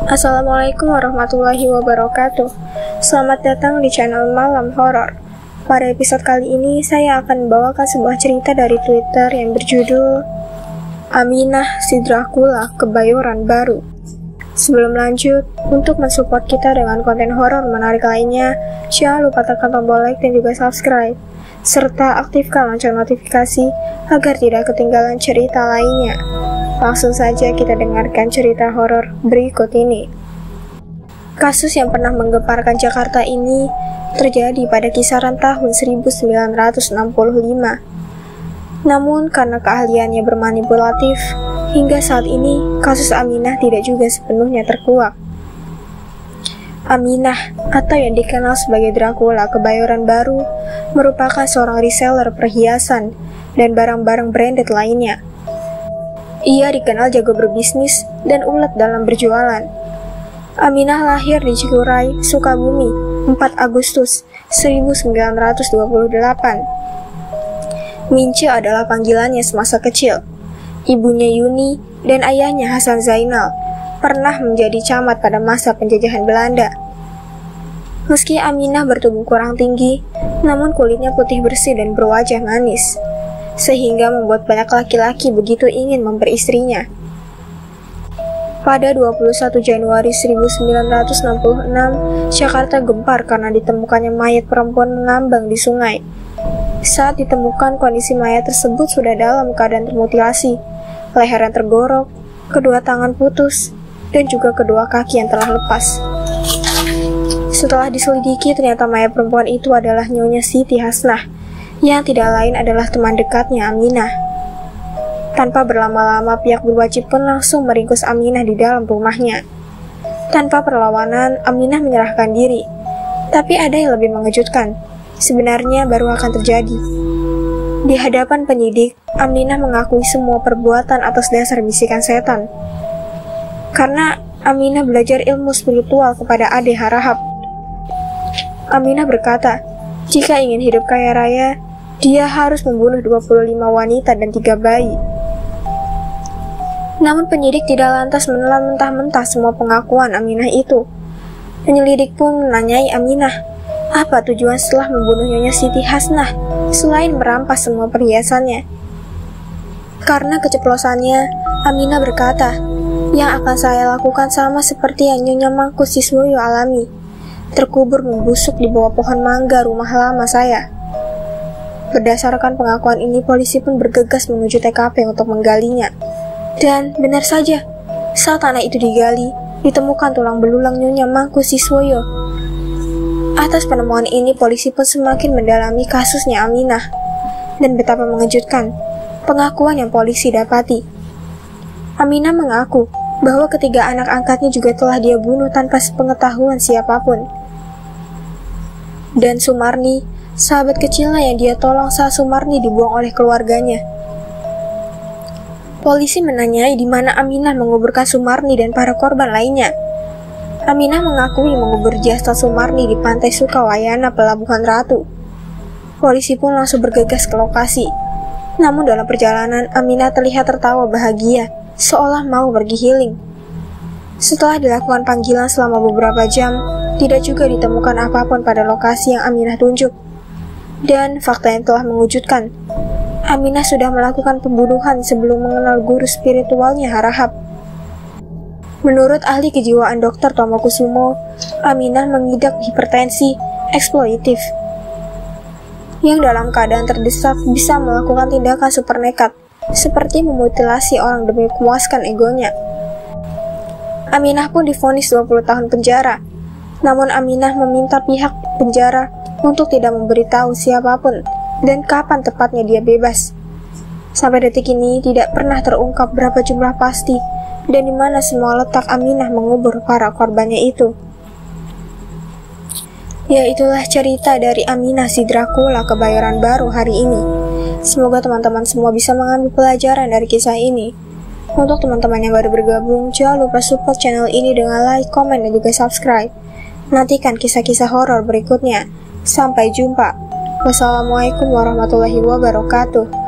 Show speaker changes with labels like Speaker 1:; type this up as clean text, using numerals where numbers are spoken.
Speaker 1: Assalamualaikum warahmatullahi wabarakatuh. Selamat datang di channel Malam Horor. Pada episode kali ini saya akan membawakan sebuah cerita dari Twitter yang berjudul Aminah si Dracula Kebayoran Baru. Sebelum lanjut, untuk mensupport kita dengan konten horor menarik lainnya, jangan lupa tekan tombol like dan juga subscribe, serta aktifkan lonceng notifikasi agar tidak ketinggalan cerita lainnya. Langsung saja kita dengarkan cerita horor berikut ini. Kasus yang pernah menggemparkan Jakarta ini terjadi pada kisaran tahun 1965. Namun karena keahliannya bermanipulatif, hingga saat ini kasus Aminah tidak juga sepenuhnya terkuak. Aminah, atau yang dikenal sebagai Dracula Kebayoran Baru, merupakan seorang reseller perhiasan dan barang-barang branded lainnya. Ia dikenal jago berbisnis dan ulet dalam berjualan. Aminah lahir di Cikuray, Sukabumi, 4 Agustus 1928. Mince adalah panggilannya semasa kecil. Ibunya Yuni dan ayahnya Hasan Zainal pernah menjadi camat pada masa penjajahan Belanda. Meski Aminah bertubuh kurang tinggi, namun kulitnya putih bersih dan berwajah manis, sehingga membuat banyak laki-laki begitu ingin memperistrinya. Pada 21 Januari 1966, Jakarta gempar karena ditemukannya mayat perempuan mengambang di sungai. Saat ditemukan, kondisi mayat tersebut sudah dalam keadaan termutilasi, leher yang tergorok, kedua tangan putus, dan juga kedua kaki yang telah lepas. Setelah diselidiki, ternyata mayat perempuan itu adalah Nyonya Siti Hasnah, yang tidak lain adalah teman dekatnya Aminah. Tanpa berlama-lama, pihak berwajib pun langsung meringkus Aminah di dalam rumahnya. Tanpa perlawanan, Aminah menyerahkan diri. Tapi ada yang lebih mengejutkan. Sebenarnya baru akan terjadi. Di hadapan penyidik, Aminah mengakui semua perbuatan atas dasar bisikan setan. Karena Aminah belajar ilmu spiritual kepada Ade Harahap. Aminah berkata, jika ingin hidup kaya raya, dia harus membunuh 25 wanita dan 3 bayi. Namun penyidik tidak lantas menelan mentah-mentah semua pengakuan Aminah itu. Penyelidik pun menanyai Aminah, apa tujuan setelah membunuh Nyonya Siti Hasnah selain merampas semua perhiasannya? Karena keceplosannya, Aminah berkata, yang akan saya lakukan sama seperti yang Nyonya Mangku Siswoyo alami, terkubur membusuk di bawah pohon mangga rumah lama saya. Berdasarkan pengakuan ini, polisi pun bergegas menuju TKP untuk menggalinya. Dan benar saja, saat tanah itu digali, ditemukan tulang belulang Nyonya Mangku Siswoyo. Atas penemuan ini, polisi pun semakin mendalami kasusnya Aminah. Dan betapa mengejutkan pengakuan yang polisi dapati. Aminah mengaku bahwa ketiga anak angkatnya juga telah dia bunuh tanpa sepengetahuan siapapun. Dan Sumarni, sahabat kecilnya yang dia tolong saat Sumarni dibuang oleh keluarganya. Polisi menanyai di mana Aminah menguburkan Sumarni dan para korban lainnya. Aminah mengakui mengubur jasad Sumarni di pantai Sukawayana, Pelabuhan Ratu. Polisi pun langsung bergegas ke lokasi. Namun dalam perjalanan, Aminah terlihat tertawa bahagia, seolah mau pergi healing. Setelah dilakukan panggilan selama beberapa jam, tidak juga ditemukan apapun pada lokasi yang Aminah tunjuk. Dan fakta yang telah mengejutkan, Aminah sudah melakukan pembunuhan sebelum mengenal guru spiritualnya Harahap. Menurut ahli kejiwaan Dr. Tomokusumo, Aminah mengidap hipertensi eksploitif, yang dalam keadaan terdesak bisa melakukan tindakan super nekat, seperti memutilasi orang demi memuaskan egonya. Aminah pun divonis 20 tahun penjara. Namun Aminah meminta pihak penjara untuk tidak memberitahu siapapun dan kapan tepatnya dia bebas. Sampai detik ini tidak pernah terungkap berapa jumlah pasti dan di mana semua letak Aminah mengubur para korbannya itu. Ya, itulah cerita dari Aminah si Dracula Kebayoran Baru hari ini. Semoga teman-teman semua bisa mengambil pelajaran dari kisah ini. Untuk teman-teman yang baru bergabung, jangan lupa support channel ini dengan like, komen, dan juga subscribe. Nantikan kisah-kisah horor berikutnya. Sampai jumpa. Wassalamualaikum warahmatullahi wabarakatuh.